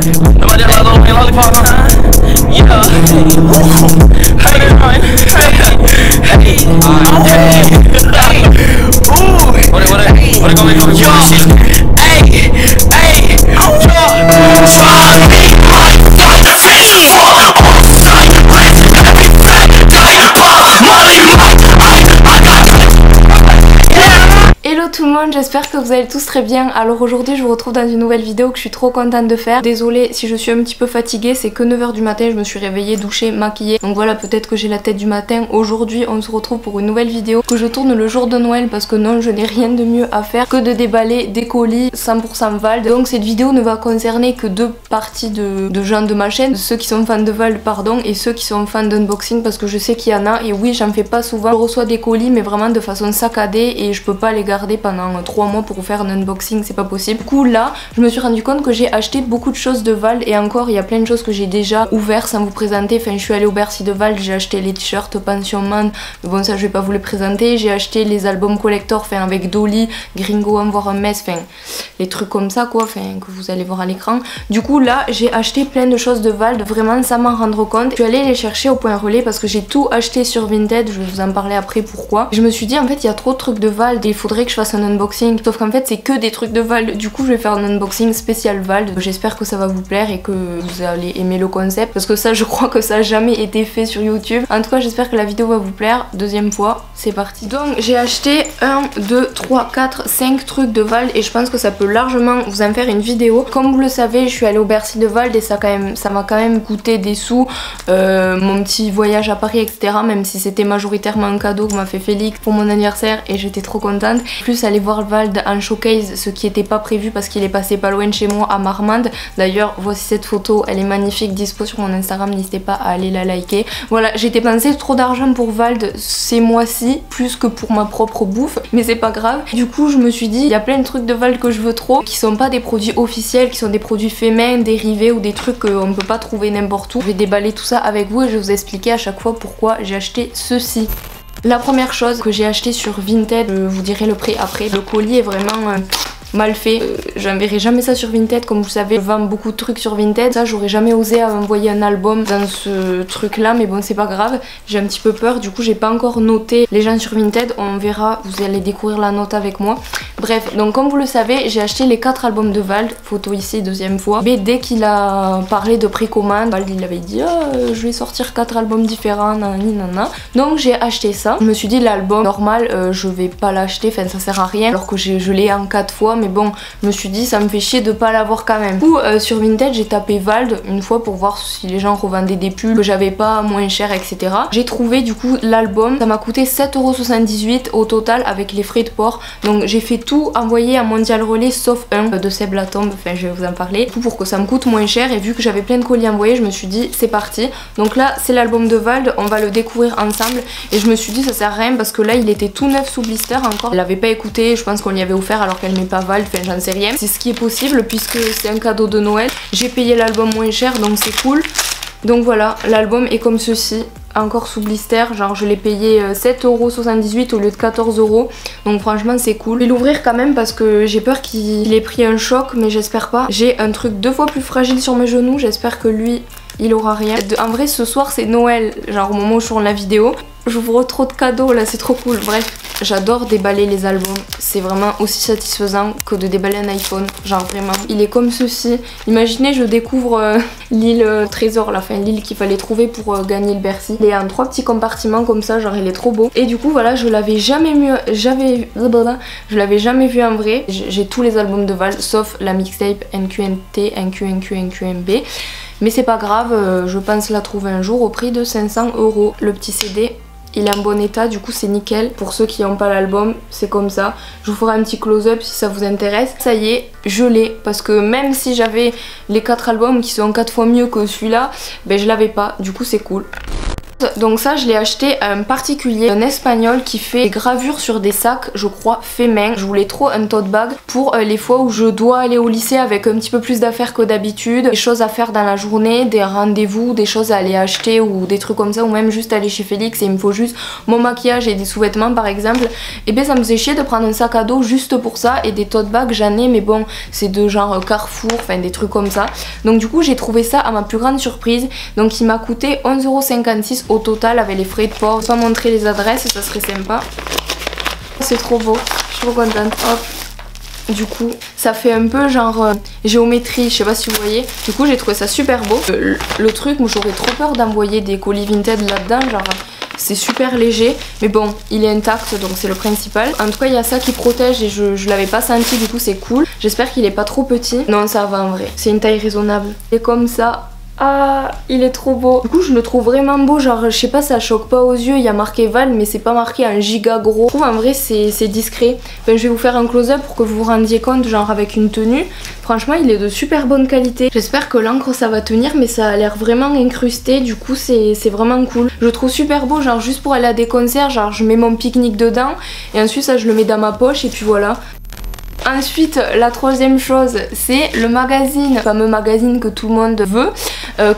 Nobody love the way lollipop, huh? Yeah. Hey, what it gonna be coming for shit? Hey, fuck me, motherfucker, face full on sight. Every fat guy, money, Hello tout le monde, j'espère que vous allez tous très bien. Alors aujourd'hui je vous retrouve dans une nouvelle vidéo que je suis trop contente de faire. Désolée si je suis un petit peu fatiguée, c'est que 9 h du matin, je me suis réveillée, douchée, maquillée. Donc voilà, peut-être que j'ai la tête du matin. Aujourd'hui on se retrouve pour une nouvelle vidéo que je tourne le jour de Noël parce que non, je n'ai rien de mieux à faire que de déballer des colis 100% Vald. Donc cette vidéo ne va concerner que deux parties de gens de ma chaîne, ceux qui sont fans de Vald pardon, et ceux qui sont fans d'unboxing, parce que je sais qu'il y en a. Et oui, j'en fais pas souvent, je reçois des colis mais vraiment de façon saccadée et je peux pas les garder pendant 3 mois pour faire un unboxing, c'est pas possible. Du coup là je me suis rendu compte que j'ai acheté beaucoup de choses de Vald, et encore il y a plein de choses que j'ai déjà ouvert sans vous présenter. Enfin je suis allée au Bercy de Vald, j'ai acheté les t-shirts Pension Man, mais bon ça je vais pas vous les présenter. J'ai acheté les albums collector, enfin avec Dolly, Gringo Envoie un mess, enfin les trucs comme ça quoi, enfin que vous allez voir à l'écran. Du coup là j'ai acheté plein de choses de Vald, vraiment sans m'en rendre compte. Je suis allée les chercher au point relais parce que j'ai tout acheté sur Vinted, je vais vous en parler après pourquoi. Je me suis dit en fait il y a trop de trucs de Vald et il faudrait que je fasse un unboxing, sauf qu'en fait c'est que des trucs de Vald. Du coup je vais faire un unboxing spécial Vald. J'espère que ça va vous plaire et que vous allez aimer le concept, parce que ça je crois que ça a jamais été fait sur YouTube. En tout cas j'espère que la vidéo va vous plaire. Deuxième fois, c'est parti. Donc j'ai acheté 1, 2, 3, 4, 5 trucs de Vald et je pense que ça peut largement vous en faire une vidéo. Comme vous le savez, je suis allée au Bercy de Vald et ça m'a quand même coûté des sous, mon petit voyage à Paris etc, même si c'était majoritairement un cadeau que m'a fait Félix pour mon anniversaire et j'étais trop contente. Plus aller voir Vald en showcase, ce qui n'était pas prévu parce qu'il est passé pas loin de chez moi à Marmande. D'ailleurs voici cette photo, elle est magnifique, dispo sur mon Instagram, n'hésitez pas à aller la liker. Voilà, j'ai dépensé trop d'argent pour Vald ces mois-ci, plus que pour ma propre bouffe, mais c'est pas grave. Du coup je me suis dit, il y a plein de trucs de Vald que je veux trop, qui sont pas des produits officiels, qui sont des produits faits main, dérivés ou des trucs qu'on ne peut pas trouver n'importe où. Je vais déballer tout ça avec vous et je vais vous expliquer à chaque fois pourquoi j'ai acheté ceci. La première chose que j'ai acheté sur Vinted, je vous dirai le prix après. Le colis est vraiment mal fait, j'enverrai jamais ça sur Vinted. Comme vous savez je vends beaucoup de trucs sur Vinted, ça j'aurais jamais osé envoyer un album dans ce truc là, mais bon c'est pas grave, j'ai un petit peu peur. Du coup j'ai pas encore noté les gens sur Vinted, on verra, vous allez découvrir la note avec moi. Bref, donc comme vous le savez j'ai acheté les 4 albums de Vald, photo ici deuxième fois. Mais dès qu'il a parlé de précommande, Vald il avait dit je vais sortir 4 albums différents, nanana. Donc j'ai acheté ça, je me suis dit l'album normal je vais pas l'acheter, enfin ça sert à rien alors que je l'ai en 4 fois, mais bon je me suis dit ça me fait chier de pas l'avoir quand même. Du coup sur Vinted j'ai tapé Vald une fois pour voir si les gens revendaient des pulls que j'avais pas moins cher etc. J'ai trouvé du coup l'album, ça m'a coûté 7,78 € au total avec les frais de port. Donc j'ai fait tout envoyer à Mondial Relais sauf un de Seb Latombe, enfin je vais vous en parler. Du coup pour que ça me coûte moins cher, et vu que j'avais plein de colis envoyés je me suis dit c'est parti. Donc là c'est l'album de Vald, on va le découvrir ensemble et je me suis dit ça sert à rien parce que là il était tout neuf sous blister encore. Elle avait pas écouté, je pense qu'on lui avait offert alors qu'elle met pas Vald, enfin j'en sais rien. C'est ce qui est possible puisque c'est un cadeau de Noël. J'ai payé l'album moins cher donc c'est cool. Donc voilà, l'album est comme ceci, encore sous blister, genre je l'ai payé 7,78 € au lieu de 14 €. Donc franchement c'est cool. Je vais l'ouvrir quand même parce que j'ai peur qu'il ait pris un choc, mais j'espère pas. J'ai un truc 2 fois plus fragile sur mes genoux, j'espère que lui il aura rien. En vrai ce soir c'est Noël, genre au moment où je tourne la vidéo. J'ouvre trop de cadeaux là, c'est trop cool. Bref, j'adore déballer les albums, c'est vraiment aussi satisfaisant que de déballer un iPhone, genre vraiment. Il est comme ceci, imaginez je découvre l'île trésor, la fin l'île qu'il fallait trouver pour gagner le Bercy. Il est en 3 petits compartiments comme ça, genre il est trop beau. Et du coup voilà, je l'avais jamais vu en vrai. J'ai tous les albums de Vald sauf la mixtape NQNT, NQNB. Mais c'est pas grave, je pense la trouver un jour au prix de 500 €. Le petit CD, il est en bon état, du coup c'est nickel. Pour ceux qui n'ont pas l'album, c'est comme ça. Je vous ferai un petit close-up si ça vous intéresse. Ça y est, je l'ai, parce que même si j'avais les 4 albums qui sont 4 fois mieux que celui-là, ben je l'avais pas, du coup c'est cool. Donc ça je l'ai acheté à un particulier, un espagnol qui fait des gravures sur des sacs, je crois, fait main. Je voulais trop un tote bag pour les fois où je dois aller au lycée avec un petit peu plus d'affaires que d'habitude, des choses à faire dans la journée, des rendez-vous, des choses à aller acheter ou des trucs comme ça, ou même juste aller chez Félix et il me faut juste mon maquillage et des sous-vêtements par exemple. Et bien ça me faisait chier de prendre un sac à dos juste pour ça, et des tote bags j'en ai mais bon c'est de genre Carrefour, enfin des trucs comme ça. Donc du coup j'ai trouvé ça à ma plus grande surprise, donc il m'a coûté 11,56 € au total avec les frais de port. Je vais pas montrer les adresses, ça serait sympa. C'est trop beau, je suis trop contente. Hop. Du coup ça fait un peu genre géométrie, je sais pas si vous voyez. Du coup j'ai trouvé ça super beau. Le truc où j'aurais trop peur d'envoyer des colis vintage là-dedans, genre c'est super léger, mais bon il est intact donc c'est le principal. En tout cas il y a ça qui protège et je l'avais pas senti, du coup c'est cool. J'espère qu'il est pas trop petit. Non ça va en vrai, c'est une taille raisonnable. Et comme ça, ah il est trop beau. Du coup je le trouve vraiment beau, genre je sais pas, ça choque pas aux yeux, il y a marqué Val mais c'est pas marqué en giga gros. Je trouve en vrai c'est discret. Enfin, je vais vous faire un close-up pour que vous vous rendiez compte, genre avec une tenue. Franchement il est de super bonne qualité. J'espère que l'encre ça va tenir, mais ça a l'air vraiment incrusté, du coup c'est vraiment cool. Je le trouve super beau, genre juste pour aller à des concerts, genre je mets mon pique-nique dedans et ensuite ça je le mets dans ma poche et puis voilà. Ensuite, la troisième chose, c'est le magazine, le fameux magazine que tout le monde veut,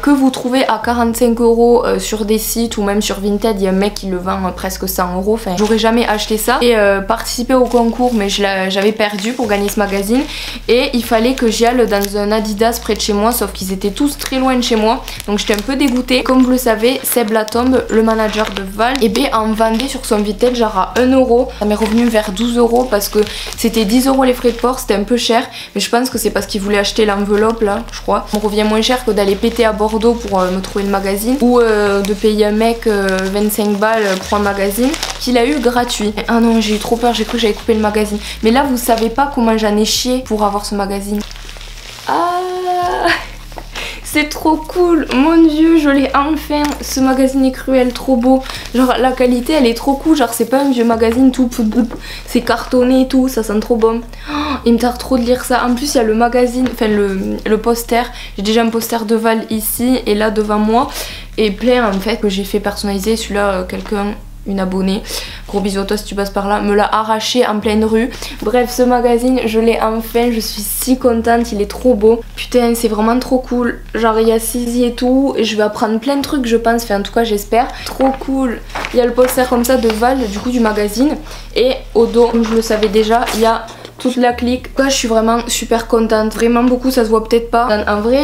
que vous trouvez à 45 € sur des sites ou même sur Vinted. Il y a un mec qui le vend presque 100 €. Enfin, j'aurais jamais acheté ça et participé au concours, mais j'avais perdu pour gagner ce magazine. Et il fallait que j'y aille dans un Adidas près de chez moi, sauf qu'ils étaient tous très loin de chez moi. Donc j'étais un peu dégoûtée. Comme vous le savez, Seb Latombe, le manager de Val, et bien en vendait sur son Vinted genre à 1 €. Ça m'est revenu vers 12 € parce que c'était 10 € les frais de port, c'était un peu cher, mais je pense que c'est parce qu'il voulait acheter l'enveloppe là, je crois. On revient moins cher que d'aller péter à Bordeaux pour me trouver le magazine, ou de payer un mec 25 balles pour un magazine qu'il a eu gratuit. Ah non, j'ai eu trop peur, j'ai cru que j'avais coupé le magazine. Mais là vous savez pas comment j'en ai chié pour avoir ce magazine. Ah, c'est trop cool, mon dieu, je l'ai enfin. Ce magazine est cruel, trop beau. Genre la qualité elle est trop cool, genre c'est pas un vieux magazine tout, c'est cartonné et tout, ça sent trop bon. Oh, il me tarde trop de lire ça. En plus il y a le magazine, enfin le poster. J'ai déjà un poster de Val ici et là devant moi. Et plein en fait que j'ai fait personnaliser. Celui-là quelqu'un, une abonnée, gros bisous à toi si tu passes par là, me l'a arraché en pleine rue. Bref, ce magazine je l'ai enfin, je suis si contente, il est trop beau. Putain c'est vraiment trop cool, genre il y a Sizi et tout, et je vais apprendre plein de trucs je pense, enfin en tout cas j'espère. Trop cool. Il y a le poster comme ça de Val, du coup du magazine, et au dos, comme je le savais déjà, il y a toute la clique. Je suis vraiment super contente, vraiment beaucoup, ça se voit peut-être pas. En vrai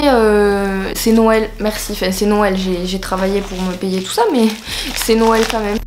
c'est Noël, merci, enfin c'est Noël, j'ai travaillé pour me payer tout ça mais c'est Noël quand même.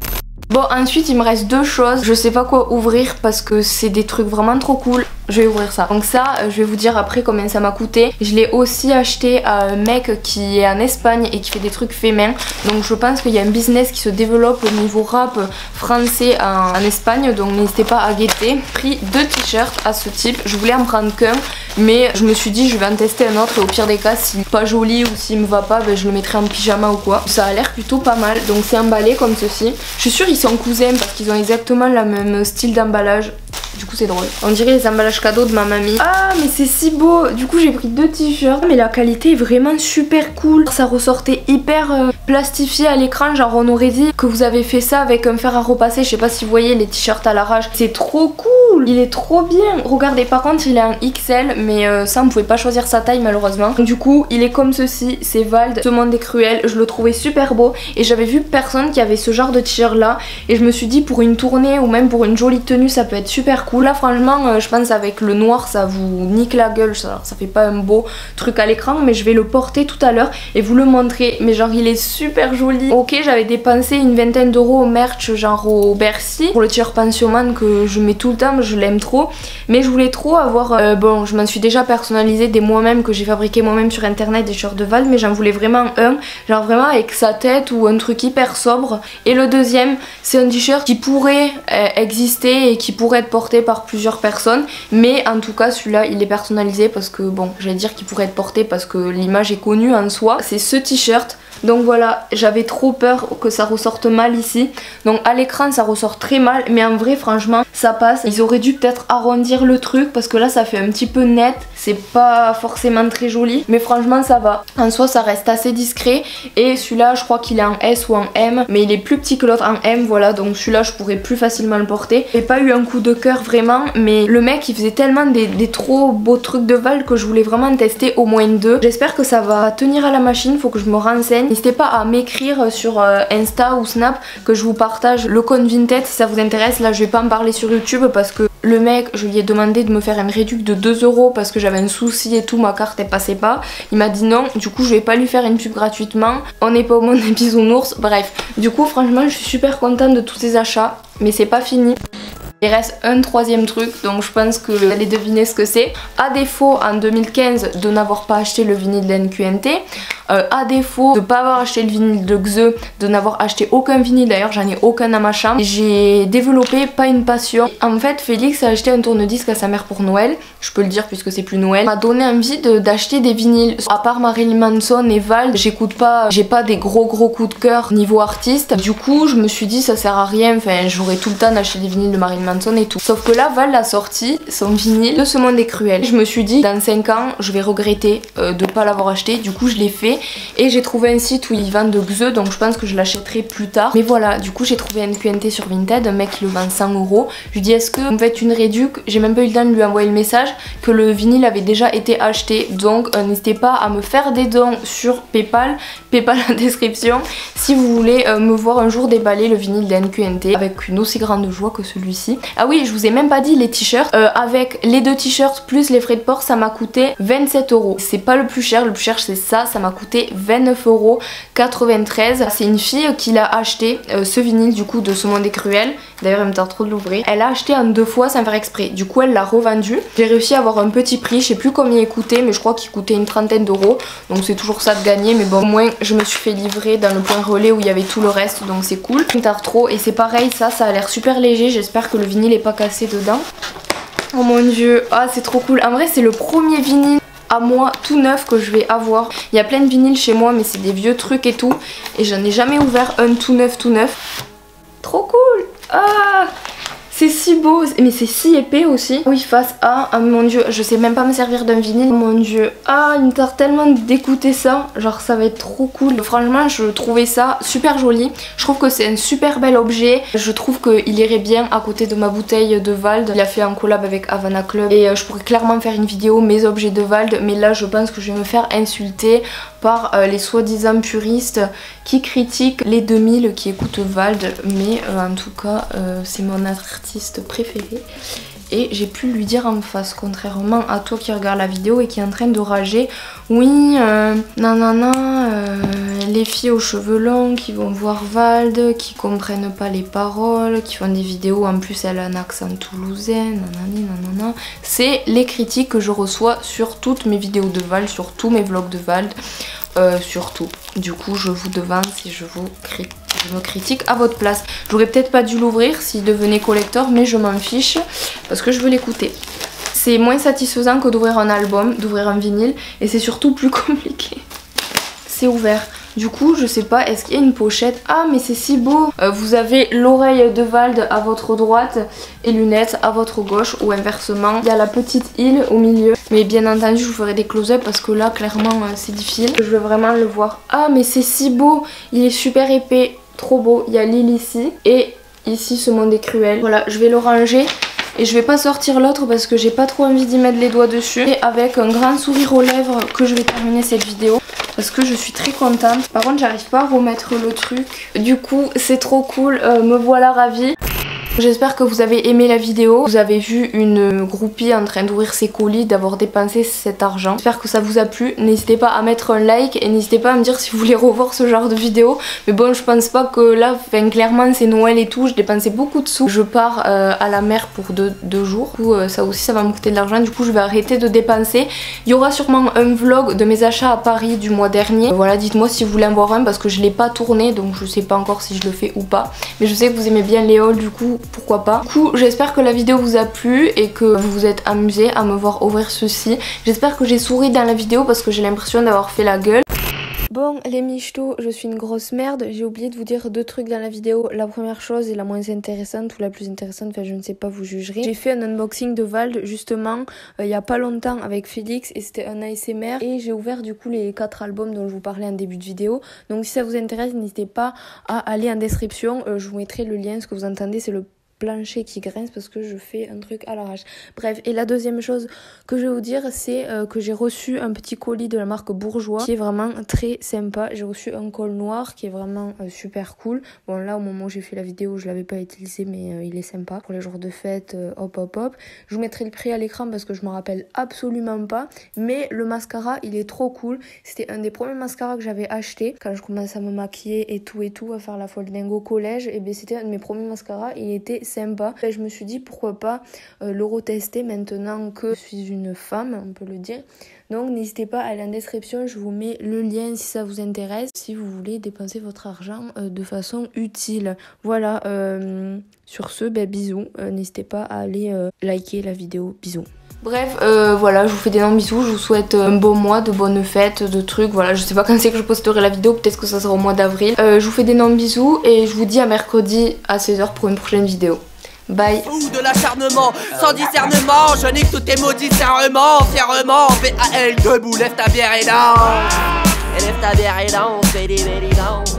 Bon ensuite il me reste deux choses, je sais pas quoi ouvrir parce que c'est des trucs vraiment trop cool. Je vais ouvrir ça. Donc ça je vais vous dire après combien ça m'a coûté. Je l'ai aussi acheté à un mec qui est en Espagne et qui fait des trucs faits main. Donc je pense qu'il y a un business qui se développe au niveau rap français en Espagne. Donc n'hésitez pas à guetter. J'ai pris deux t-shirts à ce type. Je voulais en prendre qu'un, mais je me suis dit je vais en tester un autre et au pire des cas s'il n'est pas joli ou s'il me va pas, ben, je le mettrai en pyjama ou quoi. Ça a l'air plutôt pas mal. Donc c'est emballé comme ceci. Je suis sûre ils sont cousins parce qu'ils ont exactement le même style d'emballage. Du coup c'est drôle. On dirait les emballages cadeaux de ma mamie. Ah mais c'est si beau. Du coup j'ai pris deux t-shirts. Mais la qualité est vraiment super cool. Ça ressortait hyper plastifié à l'écran. Genre on aurait dit que vous avez fait ça avec un fer à repasser. Je sais pas si vous voyez les t-shirts à l'arrache. C'est trop cool. Il est trop bien. Regardez, par contre il est en XL. Mais ça on pouvait pas choisir sa taille malheureusement. Donc, du coup il est comme ceci. C'est Vald. Ce monde est cruel. Je le trouvais super beau. Et j'avais vu personne qui avait ce genre de t-shirt là. Et je me suis dit pour une tournée ou même pour une jolie tenue ça peut être super cool. Là franchement je pense avec le noir ça vous nique la gueule, ça fait pas un beau truc à l'écran, mais je vais le porter tout à l'heure et vous le montrer. Mais genre il est super joli. Ok, j'avais dépensé une vingtaine d'euros au merch genre au Bercy pour le t-shirt Pensioman que je mets tout le temps, je l'aime trop. Mais je voulais trop avoir, bon je m'en suis déjà personnalisé des moi-même que j'ai fabriqué moi-même sur internet, des t-shirts de Val, mais j'en voulais vraiment un, genre vraiment avec sa tête ou un truc hyper sobre. Et le deuxième c'est un t-shirt qui pourrait exister et qui pourrait être porté par plusieurs personnes, mais en tout cas celui-là il est personnalisé parce que bon j'allais dire qu'il pourrait être porté parce que l'image est connue en soi. C'est ce t-shirt Donc voilà, j'avais trop peur que ça ressorte mal ici. Donc à l'écran ça ressort très mal, mais en vrai franchement ça passe. Ils auraient dû peut-être arrondir le truc parce que là ça fait un petit peu net. C'est pas forcément très joli, mais franchement ça va. En soi ça reste assez discret. Et celui-là je crois qu'il est en S ou en M, mais il est plus petit que l'autre en M, voilà. Donc celui-là je pourrais plus facilement le porter. J'ai pas eu un coup de cœur vraiment, mais le mec il faisait tellement des trop beaux trucs de Vald que je voulais vraiment tester au moins 2. J'espère que ça va tenir à la machine, faut que je me renseigne. N'hésitez pas à m'écrire sur Insta ou Snap que je vous partage le compte Vinted si ça vous intéresse. Là je vais pas en parler sur YouTube parce que le mec, je lui ai demandé de me faire une réduc de 2 € parce que j'avais un souci et tout, ma carte elle passait pas. Il m'a dit non, du coup je vais pas lui faire une pub gratuitement. On n'est pas au monde des bisounours, bref. Du coup franchement je suis super contente de tous ces achats, mais c'est pas fini. Il reste un troisième truc, donc je pense que vous allez deviner ce que c'est. À défaut en 2015 de n'avoir pas acheté le vinyle de NQNT, à défaut de ne pas avoir acheté le vinyle de Xe, de n'avoir acheté aucun vinyle, d'ailleurs j'en ai aucun dans ma chambre, j'ai développé pas une passion. En fait Félix a acheté un tourne-disque à sa mère pour Noël, je peux le dire puisque c'est plus Noël, m'a donné envie d'acheter des vinyles. À part Marilyn Manson et Vald, j'écoute pas, j'ai pas des gros coups de cœur niveau artiste. Du coup je me suis dit ça sert à rien, enfin j'aurais tout le temps d'acheter des vinyles de Marilyn Manson et tout. Sauf que là Vald a sorti son vinyle de Ce Monde est Cruel. Je me suis dit dans 5 ans je vais regretter de pas l'avoir acheté, du coup je l'ai fait et j'ai trouvé un site où ils vendent de Xe, donc je pense que je l'achèterai plus tard. Mais voilà, du coup j'ai trouvé NQNT sur Vinted, un mec qui le vend 100 €. Je lui dis est-ce que vous me faites une réduc? J'ai même pas eu le temps de lui envoyer le message que le vinyle avait déjà été acheté, donc n'hésitez pas à me faire des dons sur Paypal en description si vous voulez me voir un jour déballer le vinyle de NQNT avec une aussi grande joie que celui-ci. Ah oui, je vous ai même pas dit les t-shirts, avec les 2 t-shirts plus les frais de port ça m'a coûté 27 €. C'est pas le plus cher c'est ça m'a coûté 29,93 €. C'est une fille qui l'a acheté ce vinyle du coup de Ce Monde est Cruel, d'ailleurs elle me tente trop de l'ouvrir. Elle l'a acheté en 2 fois sans faire exprès, du coup elle l'a revendu. J'ai réussi à avoir un petit prix, je sais plus combien il coûtait mais je crois qu'il coûtait une trentaine d'euros, donc c'est toujours ça de gagner, mais bon au moins je me suis fait livrer dans le point relais où il y avait tout le reste, donc c'est cool. Tard trop, et c'est pareil, ça a l'air super léger, j'espère que le vinyle est pas cassé dedans. Oh mon dieu, ah c'est trop cool. En vrai c'est le premier vinyle à moi tout neuf que je vais avoir. Il y a plein de vinyles chez moi mais c'est des vieux trucs et tout, et j'en ai jamais ouvert un tout neuf. Trop cool. Ah c'est si beau, mais c'est si épais aussi. Oui, face A, oh mon dieu, je sais même pas me servir d'un vinyle. Oh mon dieu, ah il me tarde tellement d'écouter ça, genre ça va être trop cool. Franchement je trouvais ça super joli, je trouve que c'est un super bel objet. Je trouve qu'il irait bien à côté de ma bouteille de Vald. Il a fait un collab avec Havana Club et je pourrais clairement faire une vidéo mes objets de Vald, mais là je pense que je vais me faire insulter par les soi-disant puristes qui critiquent les 2000 qui écoutent Vald, mais en tout cas c'est mon artiste préféré et j'ai pu lui dire en face, contrairement à toi qui regarde la vidéo et qui est en train de rager. Oui, les filles aux cheveux longs qui vont voir Vald, qui comprennent pas les paroles, qui font des vidéos, en plus elle a un accent toulousain, nanana. C'est les critiques que je reçois sur toutes mes vidéos de Vald, sur tous mes vlogs de Vald, surtout. Du coup je vous devance si je me critique à votre place. J'aurais peut-être pas dû l'ouvrir s'il devenait collector, mais je m'en fiche parce que je veux l'écouter. C'est moins satisfaisant que d'ouvrir un album, d'ouvrir un vinyle, et c'est surtout plus compliqué. C'est ouvert. Du coup je sais pas, est-ce qu'il y a une pochette? Ah mais c'est si beau. Vous avez l'oreille de Vald à votre droite et lunettes à votre gauche, ou inversement. Il y a la petite île au milieu, mais bien entendu je vous ferai des close-up parce que là clairement c'est difficile. Je veux vraiment le voir. Ah mais c'est si beau, il est super épais, trop beau. Il y a l'île ici et ici Ce Monde est Cruel. Voilà, je vais le ranger. Et je vais pas sortir l'autre parce que j'ai pas trop envie d'y mettre les doigts dessus. Et avec un grand sourire aux lèvres que je vais terminer cette vidéo, parce que je suis très contente. Par contre j'arrive pas à remettre le truc. Du coup c'est trop cool, me voilà ravie. J'espère que vous avez aimé la vidéo. Vous avez vu une groupie en train d'ouvrir ses colis, d'avoir dépensé cet argent. J'espère que ça vous a plu. N'hésitez pas à mettre un like et n'hésitez pas à me dire si vous voulez revoir ce genre de vidéo. Mais bon, je pense pas que là, clairement c'est Noël et tout, je dépensais beaucoup de sous. Je pars à la mer pour deux jours. Du coup, ça aussi ça va me coûter de l'argent. Du coup je vais arrêter de dépenser. Il y aura sûrement un vlog de mes achats à Paris du mois dernier. Voilà, dites-moi si vous voulez en voir un parce que je l'ai pas tourné, donc je sais pas encore si je le fais ou pas. Mais je sais que vous aimez bien les hauls, du coup pourquoi pas. Du coup j'espère que la vidéo vous a plu et que vous vous êtes amusé à me voir ouvrir ceci. J'espère que j'ai souri dans la vidéo parce que j'ai l'impression d'avoir fait la gueule. Bon les michtos, je suis une grosse merde, j'ai oublié de vous dire 2 trucs dans la vidéo. La première chose et la moins intéressante ou la plus intéressante, enfin je ne sais pas, vous jugerez. J'ai fait un unboxing de Vald justement il y a pas longtemps avec Félix et c'était un ASMR et j'ai ouvert du coup les 4 albums dont je vous parlais en début de vidéo. Donc si ça vous intéresse, n'hésitez pas à aller en description, je vous mettrai le lien. Ce que vous entendez c'est le plancher qui grince parce que je fais un truc à l'arrache. Bref, et la deuxième chose que je vais vous dire, c'est que j'ai reçu un petit colis de la marque Bourjois qui est vraiment très sympa. J'ai reçu un col noir qui est vraiment super cool. Bon là au moment où j'ai fait la vidéo je l'avais pas utilisé mais il est sympa pour les jours de fête. Hop hop hop. Je vous mettrai le prix à l'écran parce que je me rappelle absolument pas, mais le mascara il est trop cool. C'était un des premiers mascaras que j'avais acheté quand je commençais à me maquiller et tout, à faire la folle dingue au collège. Et bien c'était un de mes premiers mascaras, il était sympa. Et je me suis dit pourquoi pas le retester maintenant que je suis une femme, on peut le dire. Donc n'hésitez pas à aller en description, je vous mets le lien si ça vous intéresse, si vous voulez dépenser votre argent de façon utile. Voilà, sur ce, bisous, n'hésitez pas à aller liker la vidéo, bisous. Bref, voilà, je vous fais d'énormes bisous, je vous souhaite un bon mois, de bonnes fêtes, de trucs, voilà, je sais pas quand c'est que je posterai la vidéo, peut-être que ça sera au mois d'avril. Je vous fais d'énormes bisous et je vous dis à mercredi à 16h pour une prochaine vidéo. Bye. Ou de l'acharnement, sans discernement, je nique tous tes maudits serments, fièrement, VAL, debout, lève ta bière et danse. Et lève ta bière et danse, baby, baby, danse.